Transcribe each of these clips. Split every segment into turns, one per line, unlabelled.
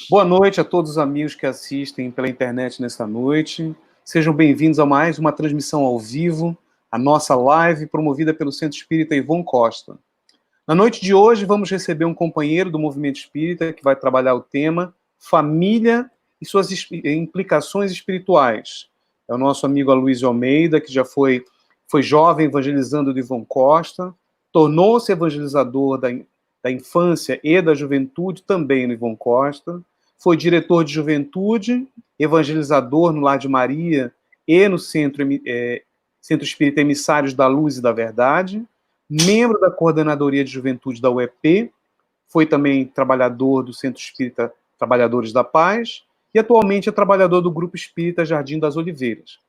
Boa noite a todos os amigos que assistem pela internet nesta noite. Sejam bem-vindos a mais uma transmissão ao vivo, a nossa live promovida pelo Centro Espírita Ivon Costa. Na noite de hoje, vamos receber um companheiro do Movimento Espírita que vai trabalhar o tema família e suas implicações espirituais. É o nosso amigo Aloysio Almeida, que já foi jovem evangelizando do Ivon Costa, tornou-se evangelizador da infância e da juventude também no Ivon Costa, foi diretor de juventude, evangelizador no Lar de Maria e no Centro Espírita Emissários da Luz e da Verdade, membro da Coordenadoria de Juventude da UEP, foi também trabalhador do Centro Espírita Trabalhadores da Paz e atualmente é trabalhador do Grupo Espírita Jardim das Oliveiras.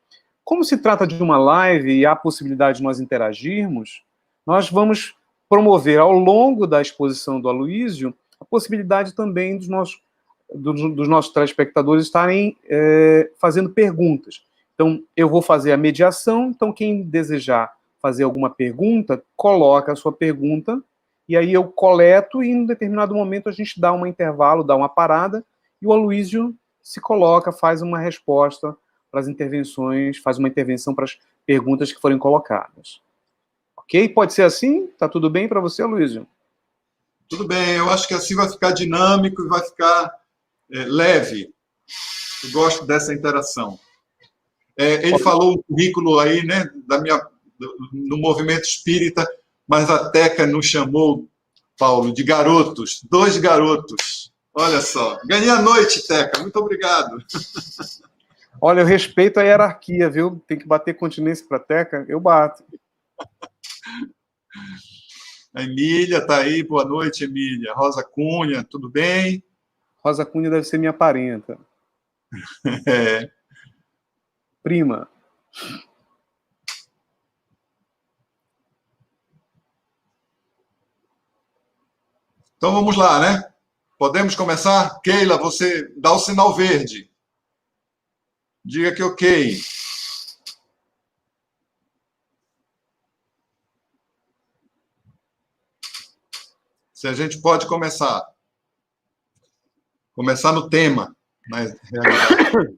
Como se trata de uma live e há a possibilidade de nós interagirmos, nós vamos promover ao longo da exposição do Aloysio a possibilidade também dos nossos telespectadores estarem fazendo perguntas. Então, eu vou fazer a mediação, então quem desejar fazer alguma pergunta, coloca a sua pergunta, e aí eu coleto, e em um determinado momento a gente dá um intervalo, dá uma parada, e o Aloysio se coloca, faz uma resposta para as intervenções, faz uma intervenção para as perguntas que forem colocadas. Ok? Pode ser assim? Tá tudo bem para você, Aloysio?
Tudo bem, eu acho que assim vai ficar dinâmico e vai ficar leve. Eu gosto dessa interação. Ele falou o currículo aí, né, no movimento espírita, mas a Teca nos chamou, Paulo, de garotos, 2 garotos. Olha só, ganhei a noite, Teca, muito obrigado.
Olha, eu respeito a hierarquia, viu? Tem que bater continência para a Teca, eu bato.
A Emília está aí, boa noite, Emília. Rosa Cunha, tudo bem?
Rosa Cunha deve ser minha parenta. Prima.
Então vamos lá, né? Podemos começar? Keila, você dá o sinal verde. Diga que ok. Se a gente pode começar. Começar no tema, na realidade.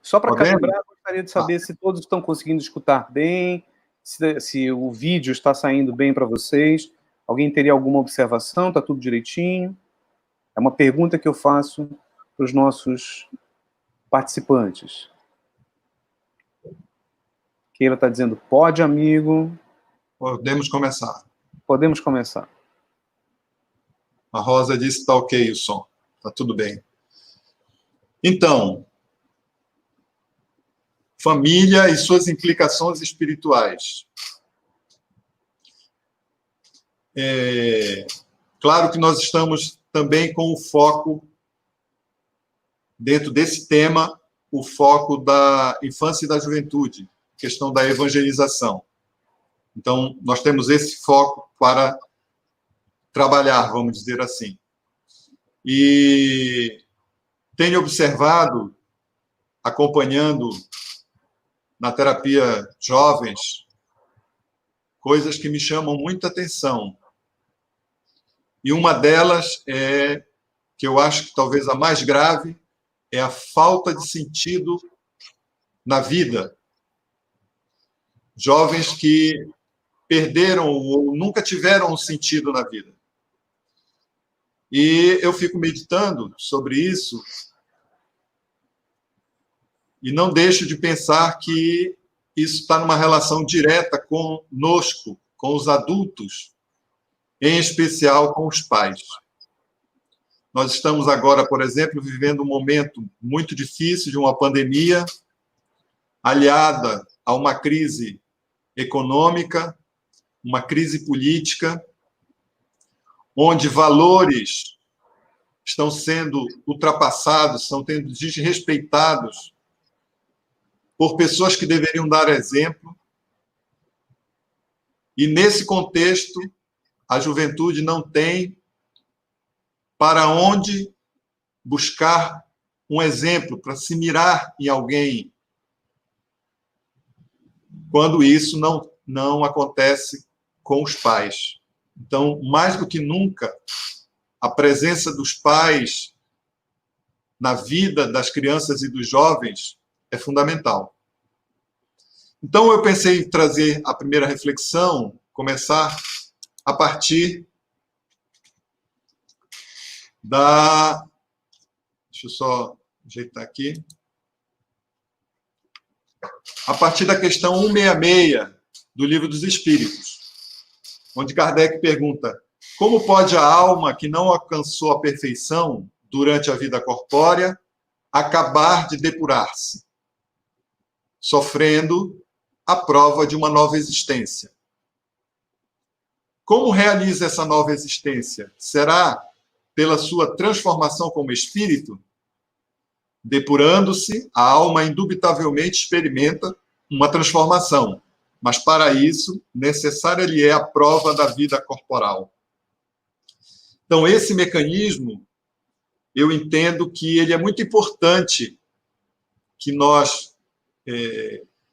Só para calibrar, eu gostaria de saber se todos estão conseguindo escutar bem, se o vídeo está saindo bem para vocês. Alguém teria alguma observação? Está tudo direitinho? É uma pergunta que eu faço para os nossos participantes. Keila está dizendo, pode, amigo.
Podemos começar.
Podemos começar.
A Rosa disse que está ok o som. Está tudo bem. Então, família e suas implicações espirituais. Claro que nós estamos também com o foco, dentro desse tema, o foco da infância e da juventude, questão da evangelização. Então, nós temos esse foco para trabalhar, vamos dizer assim. E tenho observado, acompanhando na terapia jovens, coisas que me chamam muita atenção. E uma delas que eu acho que talvez a mais grave, é a falta de sentido na vida. Jovens que perderam ou nunca tiveram um sentido na vida. E eu fico meditando sobre isso e não deixo de pensar que isso está numa relação direta conosco, com os adultos, em especial com os pais. Nós estamos agora, por exemplo, vivendo um momento muito difícil de uma pandemia, aliada a uma crise econômica, uma crise política, onde valores estão sendo ultrapassados, estão sendo desrespeitados por pessoas que deveriam dar exemplo. E, nesse contexto, a juventude não tem para onde buscar um exemplo, para se mirar em alguém, quando isso não acontece com os pais. Então, mais do que nunca, a presença dos pais na vida das crianças e dos jovens é fundamental. Então, eu pensei em trazer a primeira reflexão, começar a partir da... Deixa eu só ajeitar aqui. A partir da questão 166 do Livro dos Espíritos, onde Kardec pergunta: como pode a alma que não alcançou a perfeição durante a vida corpórea acabar de depurar-se, sofrendo a prova de uma nova existência? Como realiza essa nova existência? Será pela sua transformação como espírito? Depurando-se, a alma indubitavelmente experimenta uma transformação, mas para isso, necessária lhe é a prova da vida corporal. Então, esse mecanismo, eu entendo que ele é muito importante que nós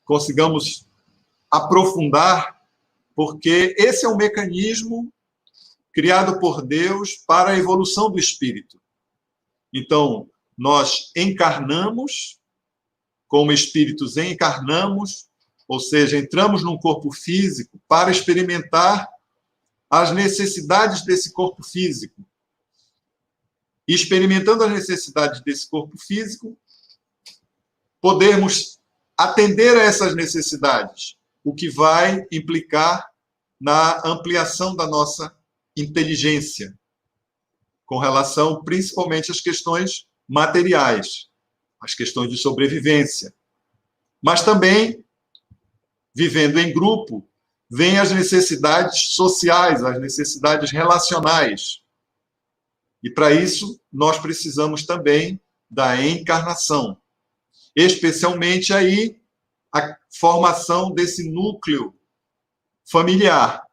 consigamos aprofundar, porque esse é um mecanismo criado por Deus para a evolução do espírito. Então, nós encarnamos, como espíritos encarnamos, ou seja, entramos num corpo físico para experimentar as necessidades desse corpo físico. E experimentando as necessidades desse corpo físico, podermos atender a essas necessidades, o que vai implicar na ampliação da nossa inteligência, com relação principalmente às questões materiais, às questões de sobrevivência. Mas também, vivendo em grupo, vêm as necessidades sociais, as necessidades relacionais. E para isso, nós precisamos também da encarnação. Especialmente aí, a formação desse núcleo familiar.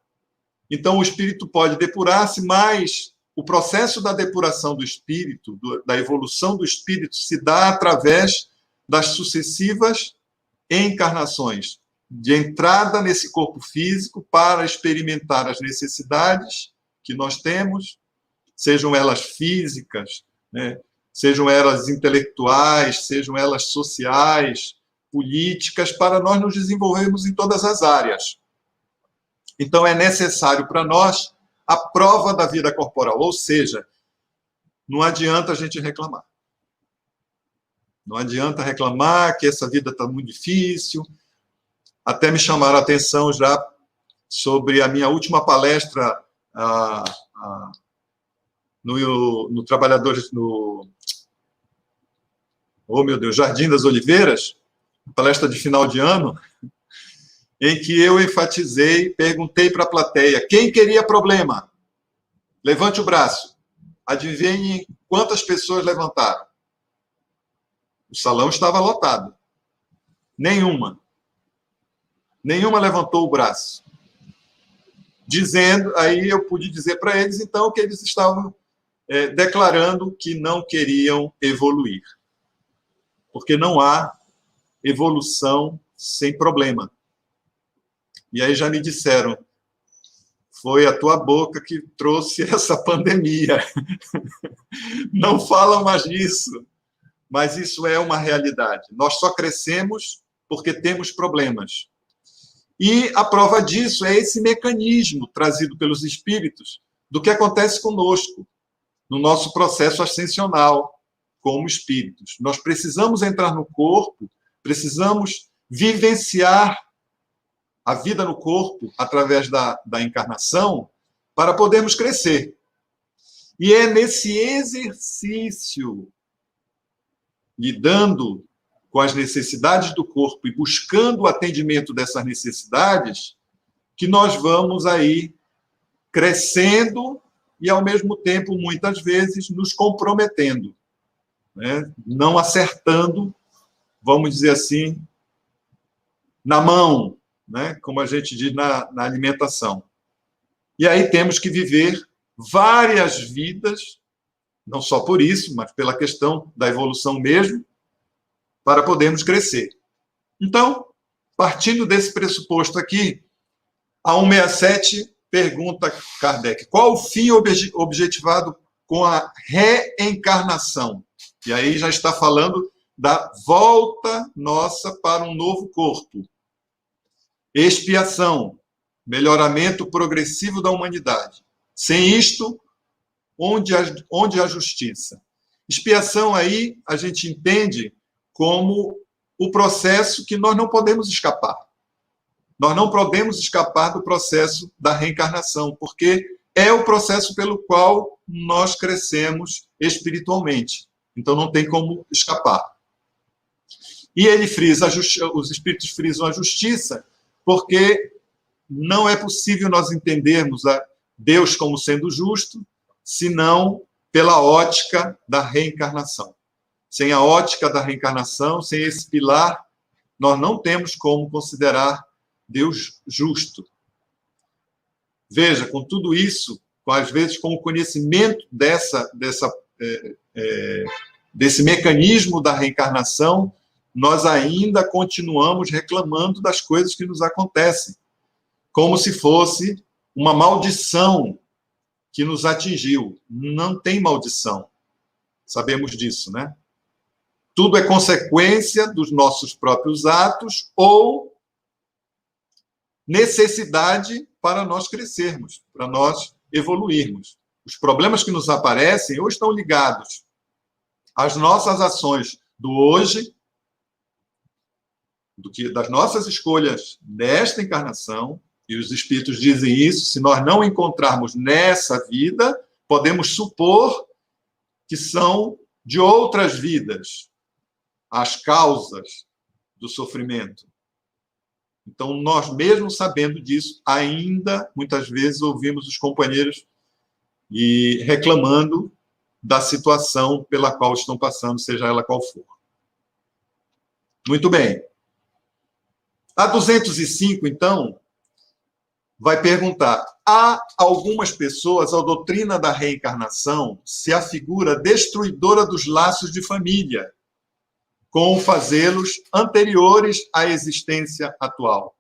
Então, o espírito pode depurar-se, mas o processo da depuração do espírito, da evolução do espírito, se dá através das sucessivas encarnações, de entrada nesse corpo físico para experimentar as necessidades que nós temos, sejam elas físicas, né? Sejam elas intelectuais, sejam elas sociais, políticas, para nós nos desenvolvermos em todas as áreas. Então, é necessário para nós a prova da vida corporal, ou seja, não adianta a gente reclamar. Não adianta reclamar que essa vida está muito difícil. Até me chamaram a atenção já sobre a minha última palestra no Trabalhadores, oh meu Deus, Jardim das Oliveiras, palestra de final de ano, em que eu enfatizei, perguntei para a plateia: quem queria problema? Levante o braço. Adivinhem quantas pessoas levantaram? O salão estava lotado. Nenhuma. Nenhuma levantou o braço. Dizendo, aí eu pude dizer para eles, então, que eles estavam declarando que não queriam evoluir. Porque não há evolução sem problema. E aí já me disseram: foi a tua boca que trouxe essa pandemia. Não falam mais disso. Mas isso é uma realidade. Nós só crescemos porque temos problemas. E a prova disso é esse mecanismo trazido pelos espíritos do que acontece conosco, no nosso processo ascensional, como espíritos. Nós precisamos entrar no corpo, precisamos vivenciar a vida no corpo através da encarnação para podermos crescer. E é nesse exercício, lidando com as necessidades do corpo e buscando o atendimento dessas necessidades, que nós vamos aí crescendo e, ao mesmo tempo, muitas vezes, nos comprometendo, né? Não acertando, vamos dizer assim, na mão, né? Como a gente diz na alimentação. E aí temos que viver várias vidas, não só por isso, mas pela questão da evolução mesmo, para podermos crescer. Então, partindo desse pressuposto aqui, a 167 pergunta Kardec, qual o fim objetivado com a reencarnação? E aí já está falando da volta nossa para um novo corpo. Expiação, melhoramento progressivo da humanidade. Sem isto, onde a justiça? Expiação aí a gente entende como o processo que nós não podemos escapar. Nós não podemos escapar do processo da reencarnação, porque é o processo pelo qual nós crescemos espiritualmente. Então não tem como escapar. E ele frisa, os espíritos frisam a justiça, porque não é possível nós entendermos a Deus como sendo justo, senão pela ótica da reencarnação. Sem a ótica da reencarnação, sem esse pilar, nós não temos como considerar Deus justo. Veja, com tudo isso, às vezes com o conhecimento desse mecanismo da reencarnação, nós ainda continuamos reclamando das coisas que nos acontecem, como se fosse uma maldição que nos atingiu. Não tem maldição. Sabemos disso, né? Tudo é consequência dos nossos próprios atos ou necessidade para nós crescermos, para nós evoluirmos. Os problemas que nos aparecem ou estão ligados às nossas ações do hoje, das nossas escolhas nesta encarnação, e os espíritos dizem isso, se nós não encontrarmos nessa vida, podemos supor que são de outras vidas as causas do sofrimento. Então, nós mesmos sabendo disso, ainda, muitas vezes, ouvimos os companheiros reclamando da situação pela qual estão passando, seja ela qual for. Muito bem. A 205, então, vai perguntar: há algumas pessoas, a doutrina da reencarnação se afigura destruidora dos laços de família, com fazê-los anteriores à existência atual.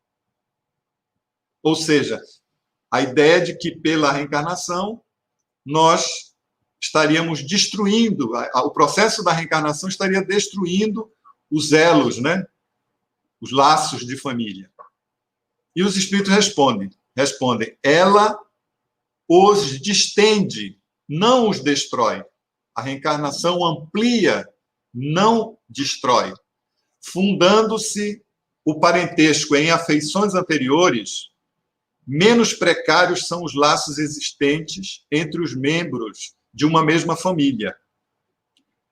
Ou seja, a ideia de que pela reencarnação nós estaríamos destruindo, o processo da reencarnação estaria destruindo os elos, né? Os laços de família. E os espíritos respondem, ela os distende, não os destrói. A reencarnação amplia, não destrói. Fundando-se o parentesco em afeições anteriores, menos precários são os laços existentes entre os membros de uma mesma família.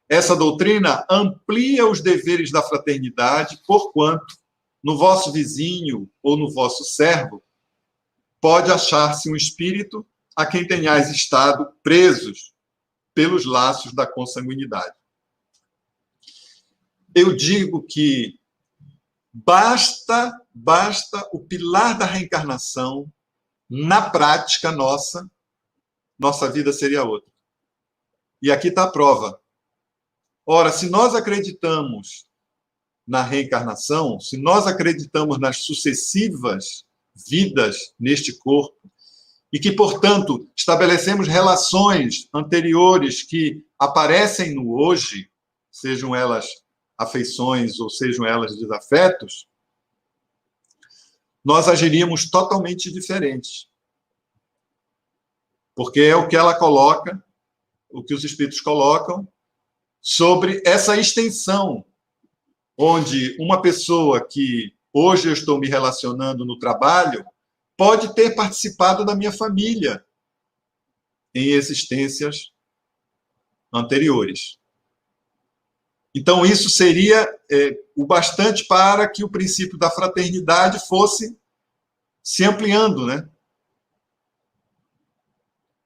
Essa doutrina amplia os deveres da fraternidade, porquanto, no vosso vizinho ou no vosso servo, pode achar-se um espírito a quem tenhais estado presos pelos laços da consanguinidade. Eu digo que basta o pilar da reencarnação, na prática nossa vida seria outra. E aqui está a prova. Ora, se nós acreditamos na reencarnação, se nós acreditamos nas sucessivas vidas neste corpo, e que, portanto, estabelecemos relações anteriores que aparecem no hoje, sejam elas afeições ou sejam elas desafetos, nós agiríamos totalmente diferentes. Porque é o que ela coloca, o que os espíritos colocam, sobre essa extensão, onde uma pessoa que hoje eu estou me relacionando no trabalho pode ter participado da minha família em existências anteriores. Então, isso seria o bastante para que o princípio da fraternidade fosse se ampliando, né?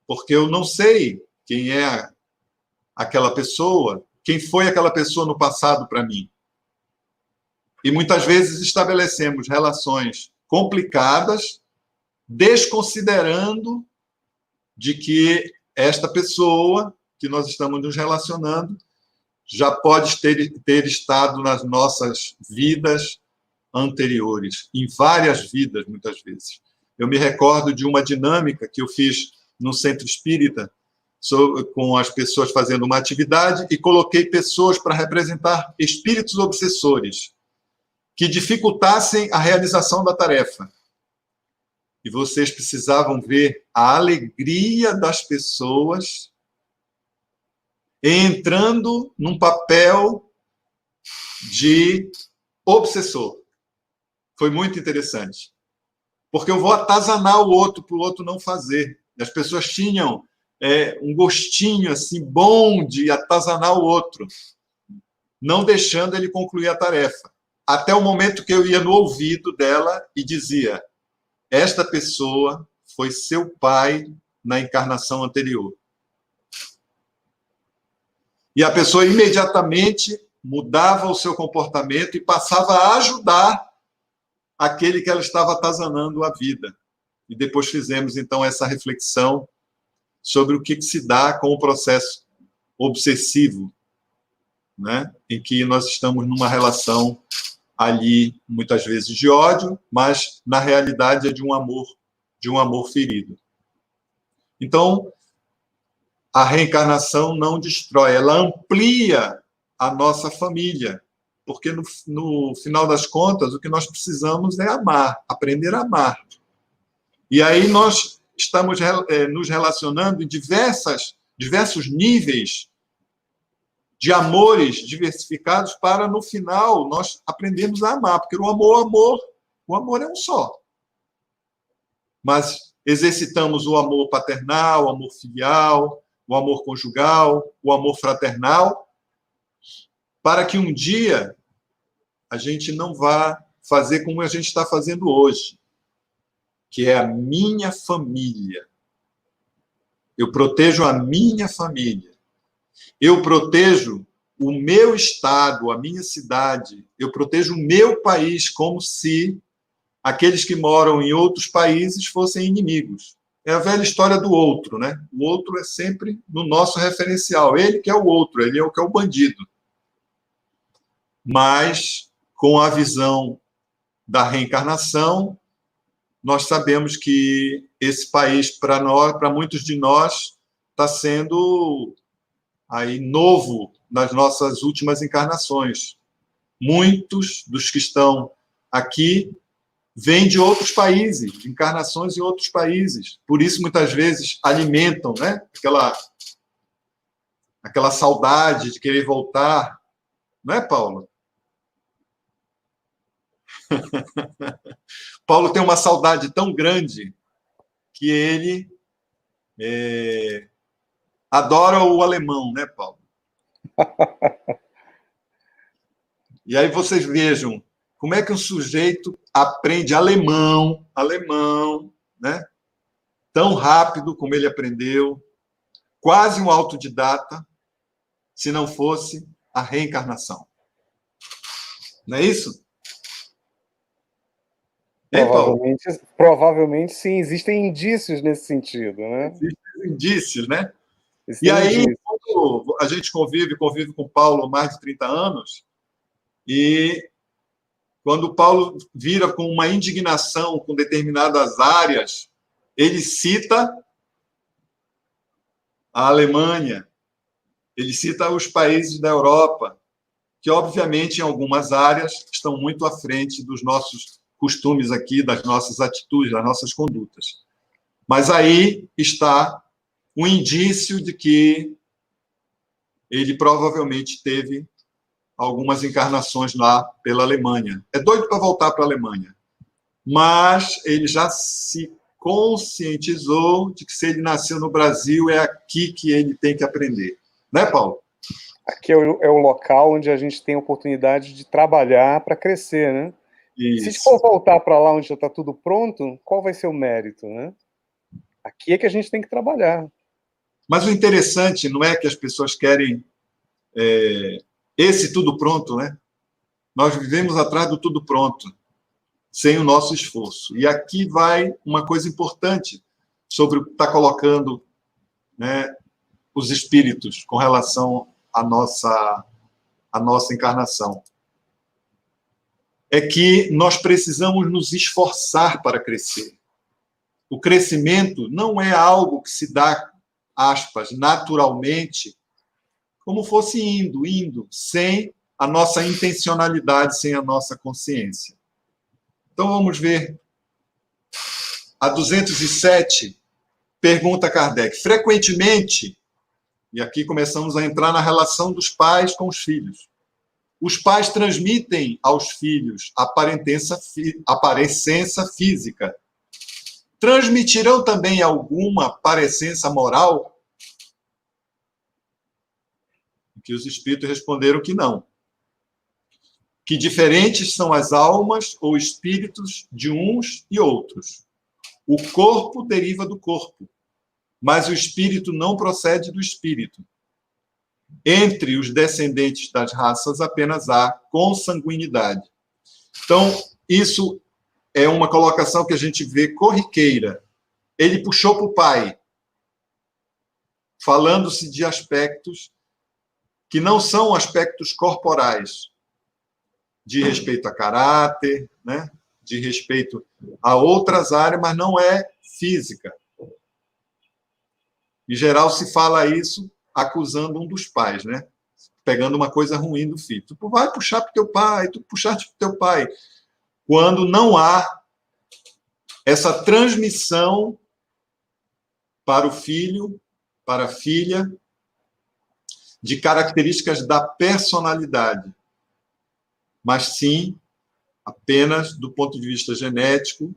Porque eu não sei quem é aquela pessoa, quem foi aquela pessoa no passado para mim. E muitas vezes estabelecemos relações complicadas, desconsiderando de que esta pessoa que nós estamos nos relacionando já pode ter estado nas nossas vidas anteriores, em várias vidas, muitas vezes. Eu me recordo de uma dinâmica que eu fiz no Centro Espírita, com as pessoas fazendo uma atividade, e coloquei pessoas para representar espíritos obsessores que dificultassem a realização da tarefa. E vocês precisavam ver a alegria das pessoas entrando num papel de obsessor. Foi muito interessante. Porque eu vou atazanar o outro para o outro não fazer. E as pessoas tinham um gostinho assim bom de atazanar o outro, não deixando ele concluir a tarefa. Até o momento que eu ia no ouvido dela e dizia: esta pessoa foi seu pai na encarnação anterior. E a pessoa imediatamente mudava o seu comportamento e passava a ajudar aquele que ela estava atazanando a vida. E depois fizemos, então, essa reflexão sobre o que se dá com o processo obsessivo, né? Em que nós estamos numa relação ali, muitas vezes, de ódio, mas, na realidade, é de um amor ferido. Então, a reencarnação não destrói, ela amplia a nossa família, porque, no final das contas, o que nós precisamos é amar, aprender a amar. E aí nós estamos nos relacionando em diversos níveis de amores diversificados para, no final, nós aprendermos a amar, porque o amor é um só. Mas exercitamos o amor paternal, o amor filial, o amor conjugal, o amor fraternal, para que um dia a gente não vá fazer como a gente está fazendo hoje, que é a minha família. Eu protejo a minha família. Eu protejo o meu estado, a minha cidade. Eu protejo o meu país, como se aqueles que moram em outros países fossem inimigos. É a velha história do outro, né? O outro é sempre no nosso referencial. Ele que é o outro, ele é o que é o bandido. Mas, com a visão da reencarnação, nós sabemos que esse país, para muitos de nós, está sendo aí novo nas nossas últimas encarnações. Muitos dos que estão aqui vêm de outros países, de encarnações em outros países. Por isso, muitas vezes, alimentam, né? Aquela saudade de querer voltar. Não é, Paulo? Paulo tem uma saudade tão grande que ele adora o alemão, né, Paulo? E aí vocês vejam como é que um sujeito aprende alemão, né? Tão rápido como ele aprendeu, quase um autodidata, se não fosse a reencarnação. Não é isso?
Provavelmente, sim, existem indícios nesse sentido, né?
Existem indícios, né? E aí, quando a gente convive com o Paulo há mais de 30 anos, e quando o Paulo vira com uma indignação com determinadas áreas, ele cita a Alemanha, ele cita os países da Europa, que, obviamente, em algumas áreas, estão muito à frente dos nossos costumes aqui, das nossas atitudes, das nossas condutas. Mas aí está um indício de que ele provavelmente teve algumas encarnações lá pela Alemanha. É doido para voltar para a Alemanha. Mas ele já se conscientizou de que, se ele nasceu no Brasil, é aqui que ele tem que aprender. Né, Paulo?
Aqui é o local onde a gente tem a oportunidade de trabalhar para crescer, né?
Isso.
Se for voltar para lá onde já está tudo pronto, qual vai ser o mérito, né? Aqui é que a gente tem que trabalhar.
Mas o interessante não é que as pessoas querem esse tudo pronto, né? Nós vivemos atrás do tudo pronto, sem o nosso esforço. E aqui vai uma coisa importante sobre o que está colocando, né, os espíritos com relação à nossa encarnação. É que nós precisamos nos esforçar para crescer. O crescimento não é algo que se dá, aspas, naturalmente, como fosse indo, sem a nossa intencionalidade, sem a nossa consciência. Então, vamos ver. A 207, pergunta Kardec. Frequentemente, e aqui começamos a entrar na relação dos pais com os filhos, os pais transmitem aos filhos a parecença física. Transmitirão também alguma parecença moral? Que os espíritos responderam que não. Que diferentes são as almas ou espíritos de uns e outros. O corpo deriva do corpo, mas o espírito não procede do espírito. Entre os descendentes das raças apenas há consanguinidade. Então, isso é uma colocação que a gente vê corriqueira. Ele puxou para o pai, falando-se de aspectos que não são aspectos corporais, de respeito a caráter, né? De respeito a outras áreas, mas não é física. Em geral, se fala isso acusando um dos pais, né? Pegando uma coisa ruim do filho. Tu vai puxar para o teu pai, tu puxaste para o teu pai. Quando não há essa transmissão para o filho, para a filha, de características da personalidade, mas sim apenas do ponto de vista genético,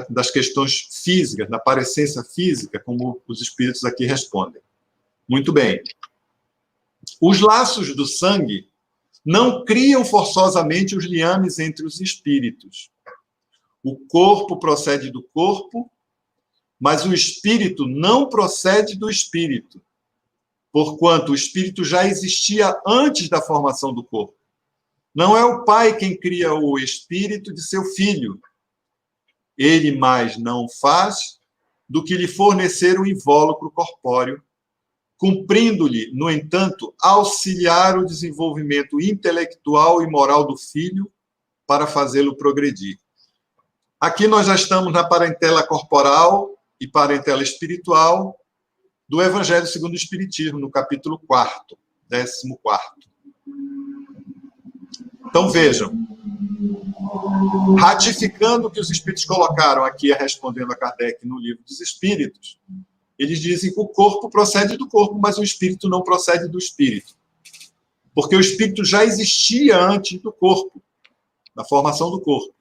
das questões físicas, da parecência física, como os espíritos aqui respondem. Muito bem. Os laços do sangue não criam forçosamente os liames entre os espíritos. O corpo procede do corpo, mas o espírito não procede do espírito, porquanto o espírito já existia antes da formação do corpo. Não é o pai quem cria o espírito de seu filho. Ele mais não faz do que lhe fornecer o invólucro corpóreo, cumprindo-lhe, no entanto, auxiliar o desenvolvimento intelectual e moral do filho para fazê-lo progredir. Aqui nós já estamos na parentela corporal e parentela espiritual do Evangelho segundo o Espiritismo, no capítulo 4, 14º. Então, vejam, ratificando o que os espíritos colocaram aqui, respondendo a Kardec no Livro dos Espíritos, eles dizem que o corpo procede do corpo, mas o espírito não procede do espírito. Porque o espírito já existia antes do corpo, da formação do corpo.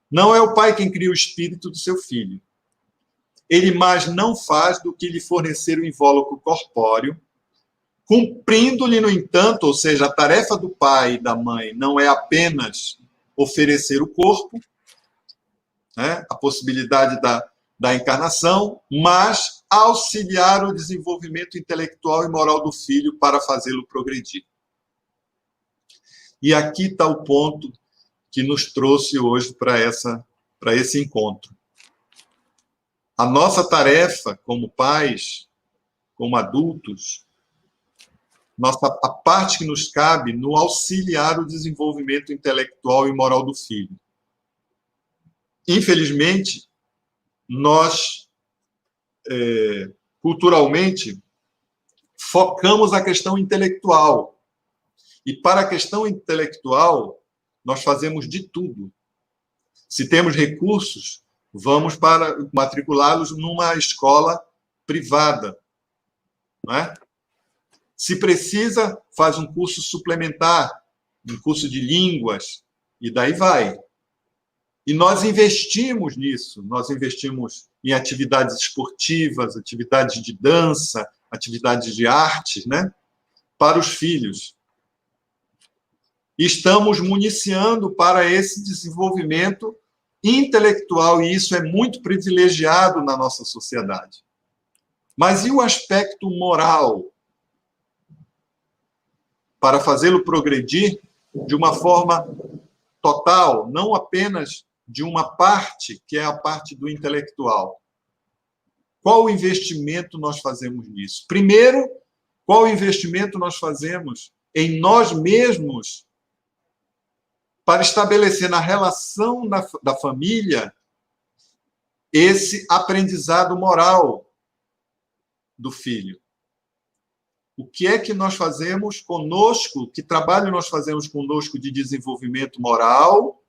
Não é o pai quem cria o espírito do seu filho. Ele mais não faz do que lhe fornecer o invólucro corpóreo, cumprindo-lhe, no entanto, ou seja, a tarefa do pai e da mãe não é apenas oferecer o corpo, né, a possibilidade da encarnação, mas auxiliar o desenvolvimento intelectual e moral do filho para fazê-lo progredir. E aqui está o ponto que nos trouxe hoje para esse encontro. A nossa tarefa como pais, como adultos, a parte que nos cabe no auxiliar o desenvolvimento intelectual e moral do filho. Infelizmente, nós, culturalmente, focamos a questão intelectual. E para a questão intelectual, nós fazemos de tudo. Se temos recursos, vamos para matriculá-los numa escola privada, não é? Se precisa, faz um curso suplementar, um curso de línguas, e daí vai. E nós investimos nisso, nós investimos em atividades esportivas, atividades de dança, atividades de artes, né? Para os filhos. Estamos municiando para esse desenvolvimento intelectual, e isso é muito privilegiado na nossa sociedade. Mas e o aspecto moral? Para fazê-lo progredir de uma forma total, não apenas de uma parte, que é a parte do intelectual. Qual o investimento nós fazemos nisso? Primeiro, qual o investimento nós fazemos em nós mesmos para estabelecer na relação da família esse aprendizado moral do filho. O que é que nós fazemos conosco, que trabalho nós fazemos conosco de desenvolvimento moral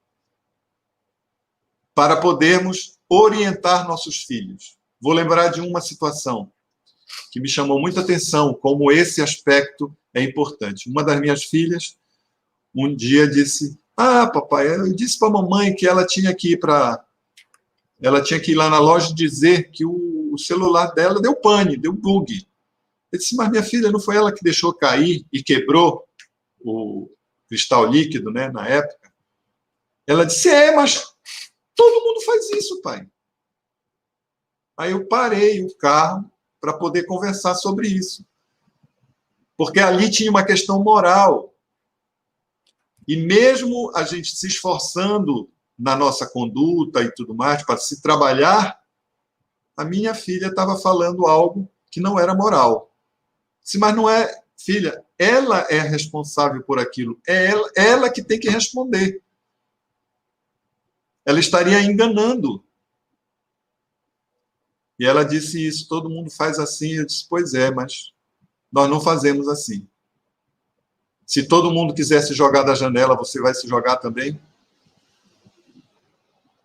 para podermos orientar nossos filhos? Vou lembrar de uma situação que me chamou muita atenção, como esse aspecto é importante. Uma das minhas filhas, um dia disse: ah, papai, eu disse para a mamãe que ela tinha que ir lá na loja dizer que o celular dela deu pane, deu bug. Eu disse: mas minha filha, não foi ela que deixou cair e quebrou o cristal líquido, né, na época? Ela disse: mas todo mundo faz isso, pai. Aí eu parei o carro para poder conversar sobre isso. Porque ali tinha uma questão moral. E mesmo a gente se esforçando na nossa conduta e tudo mais, para se trabalhar, a minha filha estava falando algo que não era moral. Mas não é, filha, ela é responsável por aquilo. É ela que tem que responder. Ela estaria enganando. E ela disse isso: todo mundo faz assim. Eu disse: pois é, mas nós não fazemos assim. Se todo mundo quiser se jogar da janela, você vai se jogar também?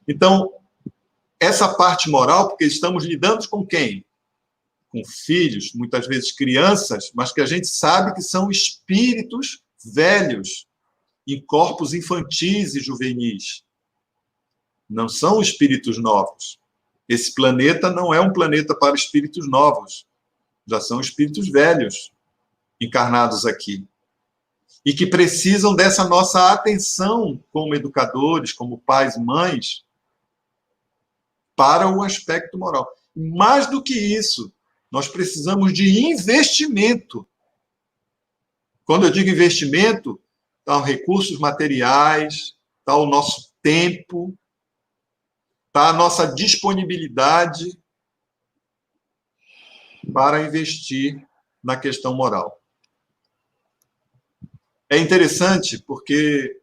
Então, essa parte moral, porque estamos lidando com quem? Com filhos, muitas vezes crianças, mas que a gente sabe que são espíritos velhos, em corpos infantis e juvenis. Não são espíritos novos. Esse planeta não é um planeta para espíritos novos. Já são espíritos velhos, encarnados aqui. E que precisam dessa nossa atenção como educadores, como pais e mães, para o aspecto moral. Mais do que isso, nós precisamos de investimento. Quando eu digo investimento, estão recursos materiais, está o nosso tempo, está a nossa disponibilidade para investir na questão moral. É interessante porque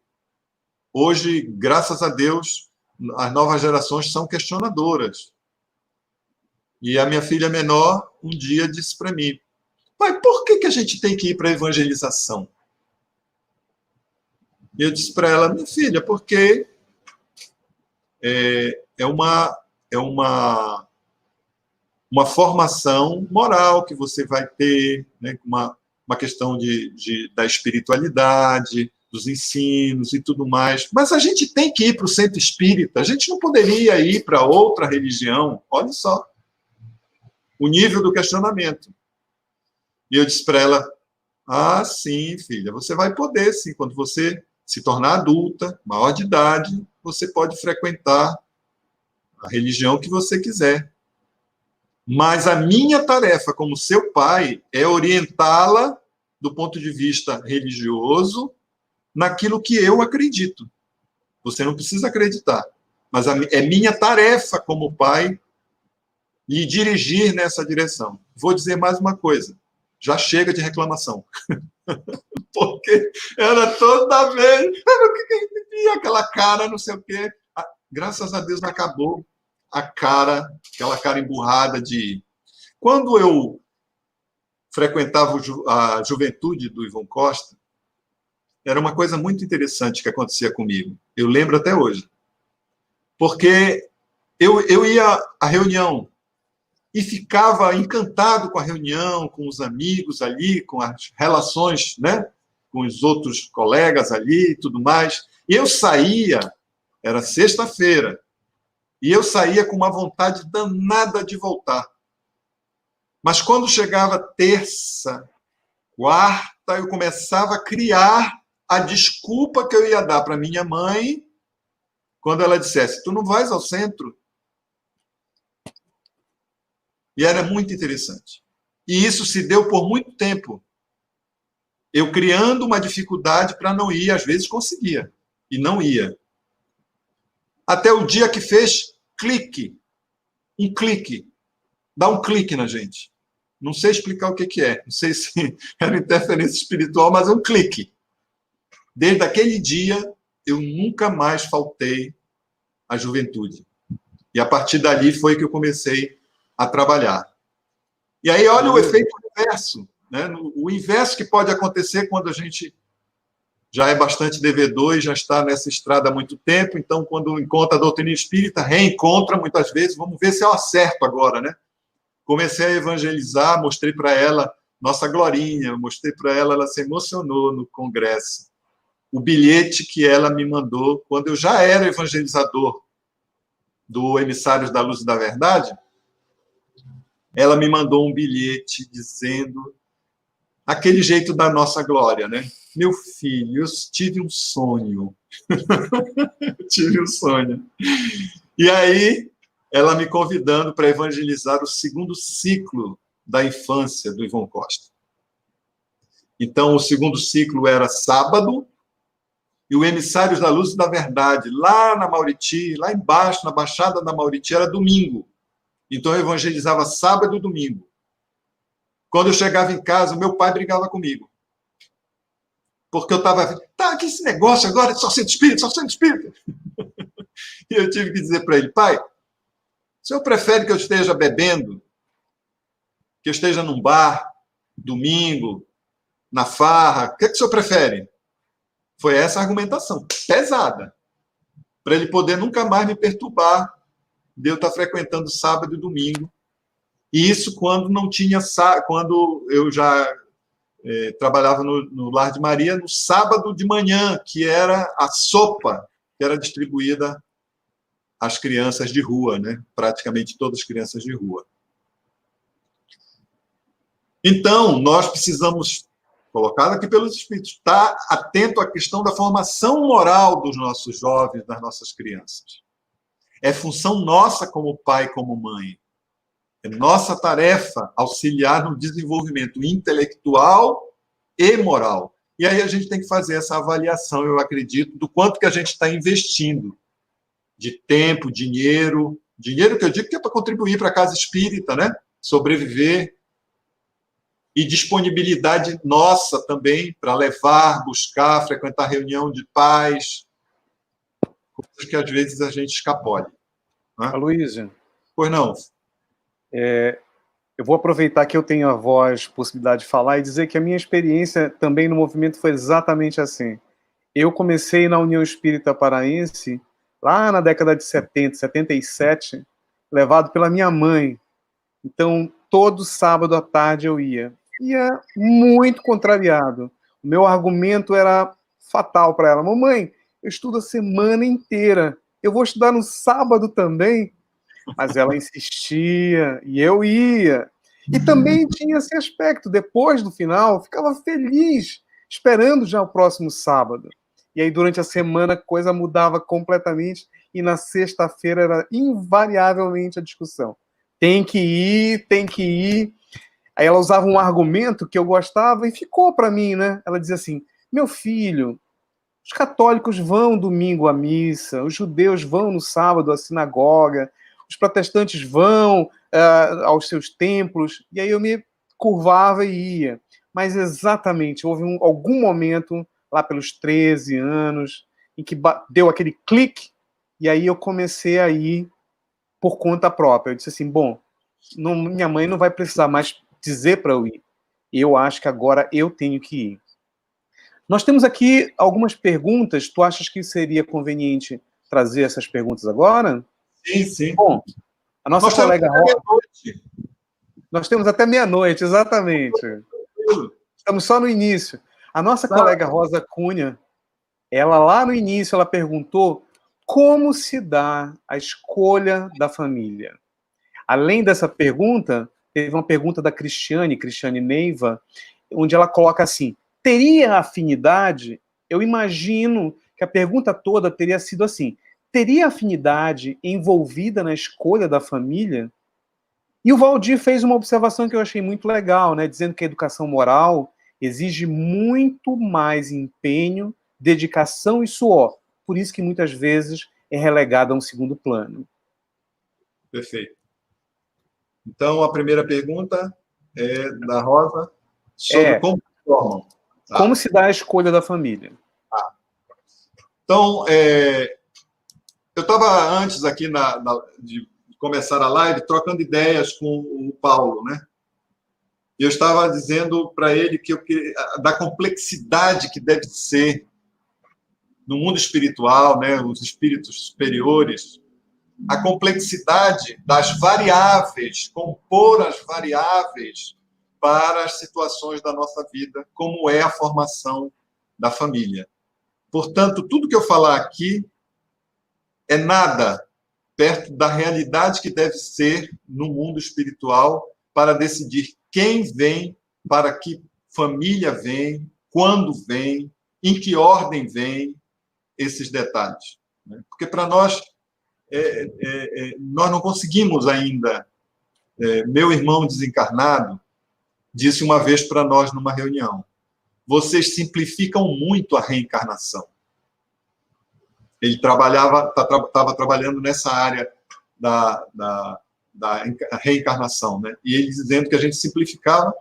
hoje, graças a Deus, as novas gerações são questionadoras. E a minha filha menor, um dia, disse para mim: pai, por que a gente tem que ir para a evangelização? E eu disse para ela: minha filha, porque é uma formação moral que você vai ter, né, uma questão da espiritualidade, dos ensinos e tudo mais. Mas a gente tem que ir para o centro espírita, a gente não poderia ir para outra religião. Olha só o nível do questionamento. E eu disse para ela: ah, sim, filha, você vai poder, sim. Quando você se tornar adulta, maior de idade, você pode frequentar a religião que você quiser. Mas a minha tarefa como seu pai é orientá-la do ponto de vista religioso naquilo que eu acredito. Você não precisa acreditar, mas é minha tarefa como pai lhe dirigir nessa direção. Vou dizer mais uma coisa: já chega de reclamação. Porque era toda vez, aquela cara, não sei o quê. Graças a Deus acabou aquela cara emburrada de... Quando eu frequentava a juventude do Ivon Costa, era uma coisa muito interessante que acontecia comigo. Eu lembro até hoje. Porque eu ia à reunião e ficava encantado com a reunião, com os amigos ali, com as relações, né, com os outros colegas ali e tudo mais. E eu saía, era sexta-feira, e eu saía com uma vontade danada de voltar. Mas quando chegava terça, quarta, eu começava a criar a desculpa que eu ia dar para minha mãe quando ela dissesse: tu não vais ao centro? E era muito interessante. E isso se deu por muito tempo. Eu criando uma dificuldade para não ir, às vezes conseguia, e não ia. Até o dia que fez clique. Um clique. Dá um clique na gente. Não sei explicar o que é. Não sei se era interferência espiritual, mas é um clique. Desde aquele dia, eu nunca mais faltei à juventude. E a partir dali foi que eu comecei a trabalhar. E aí, olha o efeito inverso, né? O inverso que pode acontecer quando a gente já é bastante devedor e já está nessa estrada há muito tempo. Então, quando encontra a doutrina espírita, reencontra muitas vezes. Vamos ver se eu acerto agora, né? Comecei a evangelizar, mostrei para ela nossa Glorinha, mostrei para ela, ela se emocionou no congresso. O bilhete que ela me mandou, quando eu já era evangelizador do Emissários da Luz e da Verdade, ela me mandou um bilhete dizendo aquele jeito da nossa Glória, né? Meu filho, eu tive um sonho. Tive um sonho. E aí, ela me convidando para evangelizar o segundo ciclo da infância do Ivon Costa. Então, o segundo ciclo era sábado, e o Emissários da Luz e da Verdade, lá na Mauriti, lá embaixo, na Baixada da Mauriti, era domingo. Então, eu evangelizava sábado e domingo. Quando eu chegava em casa, o meu pai brigava comigo. Porque eu estava... Tá, que esse negócio agora, só sendo espírito, só sendo espírito. E eu tive que dizer para ele, pai, o senhor prefere que eu esteja bebendo, que eu esteja num bar, domingo, na farra? O que o senhor prefere? Foi essa a argumentação, pesada, para ele poder nunca mais me perturbar de eu estar frequentando sábado e domingo. E isso quando não tinha, quando eu já trabalhava no Lar de Maria, no sábado de manhã, que era a sopa que era distribuída às crianças de rua, né? Praticamente todas as crianças de rua. Então, nós precisamos, colocado aqui pelos Espíritos, estar atento à questão da formação moral dos nossos jovens, das nossas crianças. É função nossa como pai, como mãe. É nossa tarefa auxiliar no desenvolvimento intelectual e moral. E aí a gente tem que fazer essa avaliação, eu acredito, do quanto que a gente está investindo de tempo, dinheiro que eu digo que é para contribuir para a casa espírita, né? Sobreviver. E disponibilidade nossa também para levar, buscar, frequentar reunião de pais, coisas que às vezes a gente escapole. Né?
Aloysio.
Pois não.
Eu vou aproveitar que eu tenho a voz, possibilidade de falar, e dizer que a minha experiência também no movimento foi exatamente assim. Eu comecei na União Espírita Paraense, lá na década de 70, 77, levado pela minha mãe. Então, todo sábado à tarde eu ia. Ia muito contrariado. O meu argumento era fatal para ela. Mamãe, eu estudo a semana inteira. Eu vou estudar no sábado também? Mas ela insistia e eu ia. E também tinha esse aspecto. Depois do final, eu ficava feliz, esperando já o próximo sábado. E aí, durante a semana, a coisa mudava completamente. E na sexta-feira era invariavelmente a discussão. Tem que ir, tem que ir. Aí ela usava um argumento que eu gostava e ficou para mim, né? Ela dizia assim, meu filho, os católicos vão domingo à missa, os judeus vão no sábado à sinagoga, os protestantes vão aos seus templos, e aí eu me curvava e ia. Mas exatamente, houve algum momento, lá pelos 13 anos, em que deu aquele clique, e aí eu comecei a ir por conta própria. Eu disse assim, bom, minha mãe não vai precisar mais dizer para eu ir. Eu acho que agora eu tenho que ir. Nós temos aqui algumas perguntas. Tu achas que seria conveniente trazer essas perguntas agora?
Sim, sim.
Bom, a nossa colega Rosa... Nós temos até meia-noite, exatamente. Estamos só no início. A nossa colega Rosa Cunha, ela lá no início, ela perguntou como se dá a escolha da família. Além dessa pergunta, teve uma pergunta da Cristiane Neiva, onde ela coloca assim, teria afinidade? Eu imagino que a pergunta toda teria sido assim, teria afinidade envolvida na escolha da família? E o Valdir fez uma observação que eu achei muito legal, né, dizendo que a educação moral exige muito mais empenho, dedicação e suor. Por isso que muitas vezes é relegada a um segundo plano.
Perfeito. Então, a primeira pergunta é da Rosa, sobre como se formam.
Tá? Como se dá a escolha da família?
Tá. Então, Eu estava antes aqui de começar a live trocando ideias com o Paulo, né? Eu estava dizendo para ele da complexidade que deve ser no mundo espiritual, né? Os espíritos superiores, a complexidade das variáveis, compor as variáveis para as situações da nossa vida, como é a formação da família. Portanto, tudo que eu falar aqui é nada perto da realidade que deve ser no mundo espiritual para decidir quem vem, para que família vem, quando vem, em que ordem vem, esses detalhes. Porque para nós, nós não conseguimos ainda. Meu irmão desencarnado disse uma vez para nós numa reunião: vocês simplificam muito a reencarnação. Ele estava trabalhando nessa área da reencarnação, né? E ele dizendo que a gente simplificava,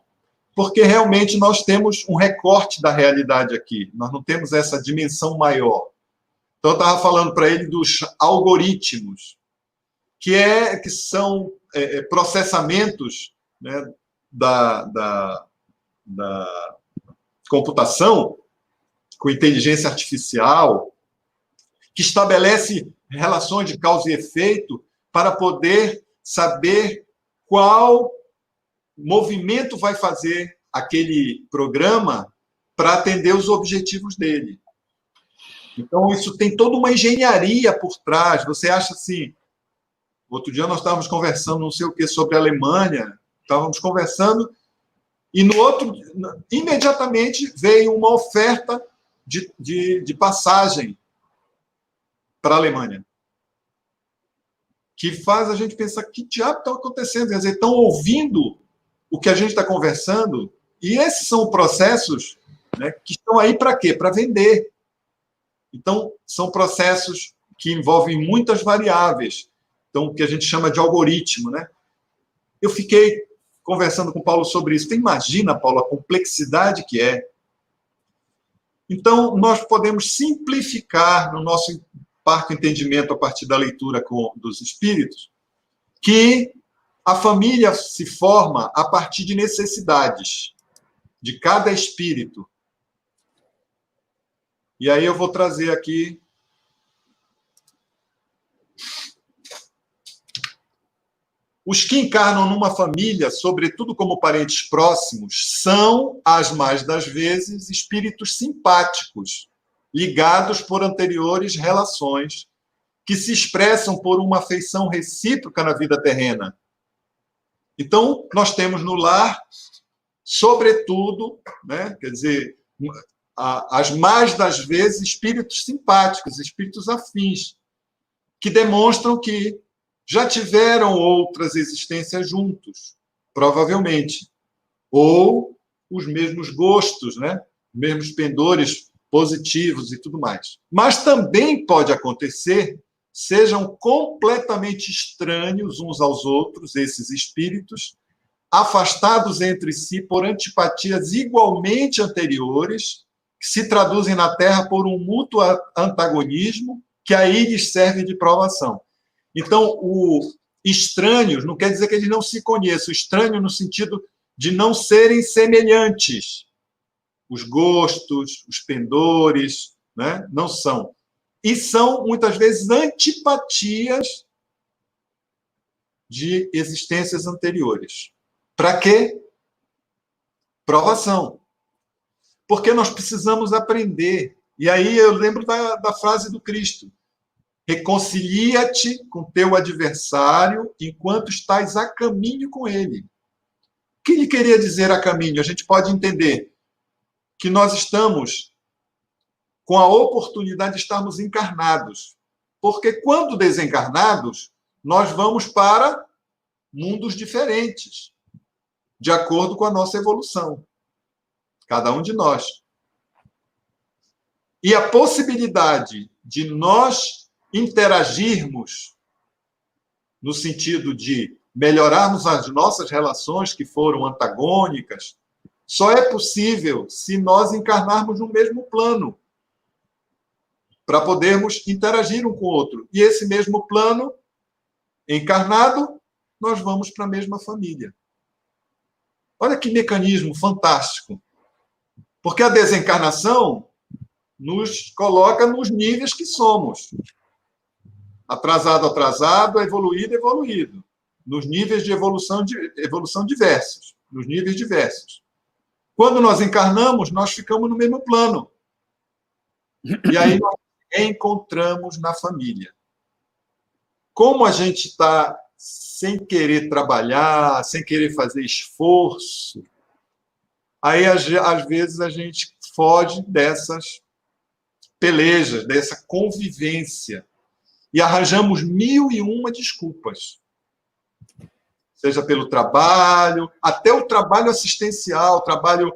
porque realmente nós temos um recorte da realidade aqui, nós não temos essa dimensão maior. Então, eu estava falando para ele dos algoritmos, que são processamentos, né, da computação com inteligência artificial, que estabelece relações de causa e efeito para poder saber qual movimento vai fazer aquele programa para atender os objetivos dele. Então, isso tem toda uma engenharia por trás. Você acha assim... Outro dia nós estávamos conversando, não sei o que, sobre a Alemanha, estávamos conversando, e no outro, imediatamente, veio uma oferta de passagem para a Alemanha, que faz a gente pensar, que diabo está acontecendo? Quer dizer, estão ouvindo o que a gente está conversando, e esses são processos, né, que estão aí para quê? Para vender. Então, são processos que envolvem muitas variáveis, então, o que a gente chama de algoritmo, né? Eu fiquei conversando com o Paulo sobre isso. Você imagina, Paulo, a complexidade que é. Então, nós podemos simplificar no nosso parco entendimento, a partir da leitura dos espíritos, que a família se forma a partir de necessidades de cada espírito. E aí eu vou trazer aqui os que encarnam numa família, sobretudo como parentes próximos, são, as mais das vezes, espíritos simpáticos, ligados por anteriores relações, que se expressam por uma afeição recíproca na vida terrena. Então, nós temos no lar, sobretudo, né, quer dizer, as mais das vezes, espíritos simpáticos, espíritos afins, que demonstram que já tiveram outras existências juntos, provavelmente. Ou os mesmos gostos, né? Mesmos pendores positivos e tudo mais. Mas também pode acontecer, sejam completamente estranhos uns aos outros, esses espíritos, afastados entre si por antipatias igualmente anteriores, que se traduzem na Terra por um mútuo antagonismo, que aí lhes serve de provação. Então, o estranhos não quer dizer que eles não se conheçam. Estranho no sentido de não serem semelhantes. Os gostos, os pendores, né? Não são. E são, muitas vezes, antipatias de existências anteriores. Para quê? Provação. Porque nós precisamos aprender. E aí eu lembro da frase do Cristo: reconcilia-te com teu adversário enquanto estás a caminho com ele. O que ele queria dizer a caminho? A gente pode entender que nós estamos com a oportunidade de estarmos encarnados. Porque quando desencarnados, nós vamos para mundos diferentes, de acordo com a nossa evolução. Cada um de nós. E a possibilidade de nós interagirmos no sentido de melhorarmos as nossas relações que foram antagônicas, só é possível se nós encarnarmos no mesmo plano. para podermos interagir um com o outro. E esse mesmo plano, encarnado, nós vamos para a mesma família. Olha que mecanismo fantástico. Porque a desencarnação nos coloca nos níveis que somos. Atrasado, atrasado, evoluído, evoluído. Nos níveis de evolução diversos. Nos níveis diversos. Quando nós encarnamos, nós ficamos no mesmo plano. E aí nós encontramos na família. Como a gente está sem querer trabalhar, sem querer fazer esforço, aí às vezes a gente foge dessas pelejas, dessa convivência, e arranjamos 1001 desculpas. Seja pelo trabalho, até o trabalho assistencial, o trabalho